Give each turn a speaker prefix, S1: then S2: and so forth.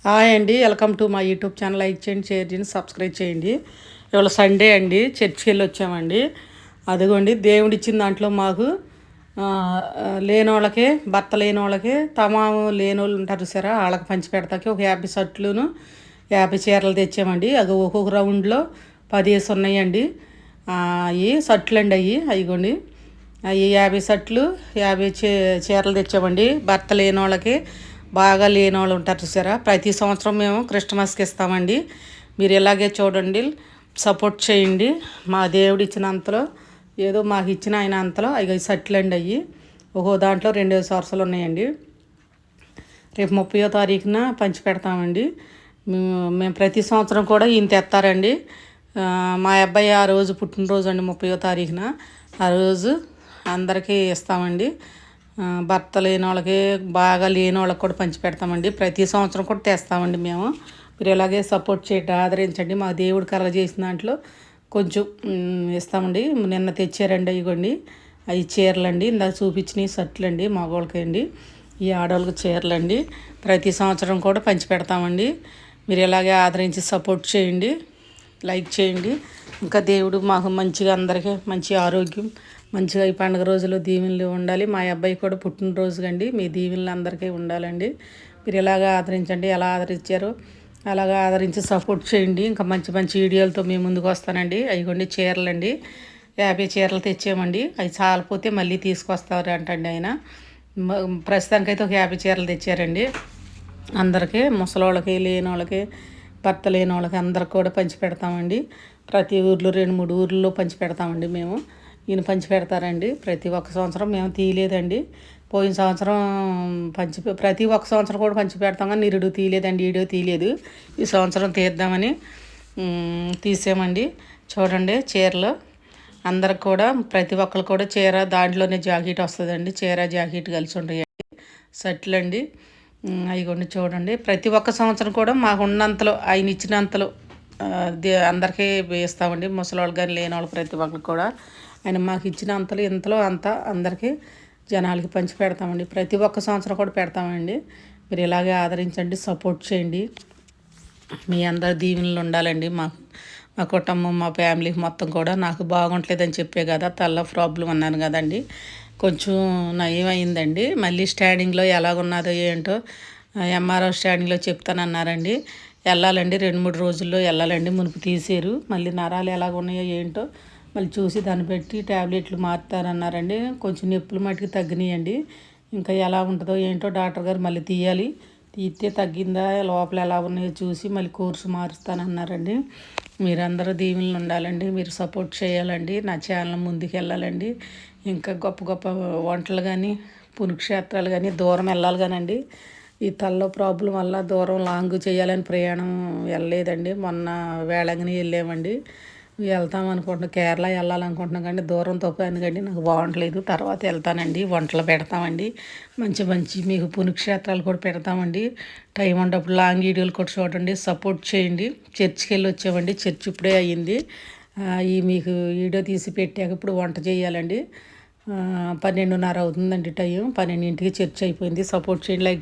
S1: Hi అండి, welcome to my YouTube channel. Like చేయండి, share చేయండి, సబ్స్క్రైబ్ చేయండి. ఇవాళ సండే అండి, చర్చికి వెళ్ళి వచ్చామండి. అదిగోండి దేవుడు ఇచ్చిన దాంట్లో మాకు లేని వాళ్ళకి, భర్త లేని వాళ్ళకి, తమాము లేని వాళ్ళు ఉంటారు సరే, వాళ్ళకి పంచి పెడతాకి ఒక 50 షర్ట్లును 50 చీరలు తెచ్చామండి. అది ఒక్కొక్క రౌండ్లో 10 ఉన్నాయండి. అవి షర్ట్లు అండి, అయ్యిగోండి అవి 50 షర్ట్లు 50 చీరలు తెచ్చామండి. భర్త లేని వాళ్ళకి, బాగా లేని వాళ్ళు ఉంటారు చూసారా, ప్రతి సంవత్సరం మేము క్రిస్మస్కి ఇస్తామండి. మీరు ఇలాగే చూడండి, సపోర్ట్ చేయండి. మా దేవుడు ఇచ్చిన అంతలో, ఏదో మాకు ఇచ్చిన ఆయన అంతలో అవి షర్ట్లు అండి. అవి ఒక్కో దాంట్లో 2 సరసలు ఉన్నాయండి. రేపు 30వ తారీఖున పంచి పెడతామండి. మేము ప్రతి సంవత్సరం కూడా ఈయన తెస్తారండి. మా అబ్బాయి ఆ రోజు పుట్టినరోజు అండి, 30వ తారీఖున. ఆ రోజు అందరికీ ఇస్తామండి. భర్త లేని వాళ్ళకి, బాగా లేని వాళ్ళకి కూడా పంచి పెడతామండి. ప్రతి సంవత్సరం కూడా తెస్తామండి మేము. మీరు ఇలాగే సపోర్ట్ చేయండి, ఆదరించండి. మా దేవుడు కలగ చేసిన దాంట్లో కొంచెం ఇస్తామండి. నిన్న తెచ్చారండి ఇవ్వండి, అవి చీరలండి, ఇందాక చూపించినవి షర్ట్లు అండి మగవాళ్ళకి అండి, ఈ ఆడవాళ్ళకి చీరలండి. ప్రతి సంవత్సరం కూడా పంచి పెడతామండి. మీరు ఇలాగే ఆదరించి సపోర్ట్ చేయండి, లైక్ చేయండి. ఇంకా దేవుడు మాకు మంచిగా, అందరికీ మంచి ఆరోగ్యం, మంచిగా ఈ పండుగ రోజుల్లో దీవెనలు ఉండాలి. మా అబ్బాయి కూడా పుట్టినరోజు అండి, మీ దీవెనలు అందరికీ ఉండాలండి. మీరు ఇలాగ ఆదరించండి, ఎలా ఆదరించారో అలాగా ఆదరించి సపోర్ట్ చేయండి. ఇంకా మంచి మంచి వీడియోలతో మేము ముందుకు వస్తానండి. అవి చీరలండి, 50 చీరలు తెచ్చామండి. అవి చాలపోతే మళ్ళీ తీసుకొస్తారు అంటండి ఆయన. ప్రస్తుతానికైతే ఒక 50 చీరలు తెచ్చారండి. అందరికీ, ముసలోళ్ళకి, లేని వాళ్ళకి, భర్త లేని వాళ్ళకి అందరికి కూడా పంచి పెడతామండి. ప్రతి ఊర్లో 2-3 ఊర్లలో పంచి పెడతామండి మేము. ఈయన పంచి పెడతారండి. ప్రతి ఒక్క సంవత్సరం మేము తీయలేదండి. పోయిన సంవత్సరం ప్రతి ఒక్క సంవత్సరం కూడా పంచి పెడతాం, కానీ నిరుడు తీయలేదండి, వీడియో తీయలేదు. ఈ సంవత్సరం తీద్దామని తీసామండి. చూడండి చీరలు అందరికి కూడా, ప్రతి ఒక్కరు కూడా చీర, దాంట్లోనే జాకెట్ వస్తుందండి. చీర జాకెట్ కలిసి ఉంటాయండి. షర్ట్లు అండి అవి చూడండి. ప్రతి ఒక్క సంవత్సరం కూడా మాకు ఉన్నంతలో, ఆయన ఇచ్చినంతలో అందరికీ వేస్తామండి. ముసలివాళ్ళు కానీ, లేని వాళ్ళు, ప్రతి ఒక్కరికి కూడా ఆయన మాకు ఇచ్చిన అంతలో, ఇంతలో అంతా అందరికీ జనాలకి పంచి పెడతామండి. ప్రతి ఒక్క సంవత్సరం కూడా పెడతామండి. మీరు ఇలాగే ఆదరించండి, సపోర్ట్ చేయండి. మీ అందరి దీవెనలు ఉండాలండి. మా కుటుంబం, మా ఫ్యామిలీకి మొత్తం కూడా. నాకు బాగుంటలేదని చెప్పే కదా, తల్ల ప్రాబ్లం అన్నాను కదండి, కొంచెం నయం అయిందండి. మళ్ళీ స్టాండింగ్లో ఎలాగున్నదో ఏంటో ఎంఆర్ఓ స్టాండింగ్లో చెప్తానన్నారండి. వెళ్ళాలండి, 2-3 రోజుల్లో వెళ్ళాలండి. మునుపు తీసారు, మళ్ళీ నరాలు ఎలాగున్నాయో ఏంటో మళ్ళీ చూసి దాన్ని బట్టి ట్యాబ్లెట్లు మారుతారన్నారండి. కొంచెం నొప్పులు మట్టుకు తగ్గినాయండి. ఇంకా ఎలా ఉంటుందో ఏంటో డాక్టర్ గారు మళ్ళీ తీయాలి. తీస్తే తగ్గిందా, లోపల ఎలా ఉన్నాయో చూసి మళ్ళీ కోర్సు మారుస్తానన్నారండి. మీరందరూ దీవెనలు ఉండాలండి, మీరు సపోర్ట్ చేయాలండి. నా ఛానల్ ముందుకు వెళ్ళాలండి. ఇంకా గొప్ప గొప్ప వంటలు కానీ, పుణ్యక్షేత్రాలు కానీ, దూరం వెళ్ళాలి కానండి. ఈ తలలో ప్రాబ్లం వల్ల దూరం లాంగ్ చేయాలని ప్రయాణం వెళ్ళలేదండి. మొన్న వేళంగిని వెళ్ళామండి. వెళ్తాం అనుకుంటున్నాం, కేరళ వెళ్ళాలనుకుంటున్నాం, కానీ దూరం తప్పాను కండి, నాకు బాగుంటలేదు. తర్వాత వెళ్తానండి, వంటలు పెడతామండి. మంచి మంచి మీకు పుణ్యక్షేత్రాలు కూడా పెడతామండి. టైం ఉన్నప్పుడు లాంగ్ వీడియోలు కూడా చూడండి, సపోర్ట్ చేయండి. చర్చికి వెళ్ళి వచ్చామండి, చర్చ్ ఇప్పుడే అయ్యింది. ఈ మీకు వీడియో తీసి పెట్టాక ఇప్పుడు వంట చేయాలండి. 12:30 అవుతుందండి టైం. 12ంటికి చర్చ్ అయిపోయింది. సపోర్ట్ చేయండి, లైక్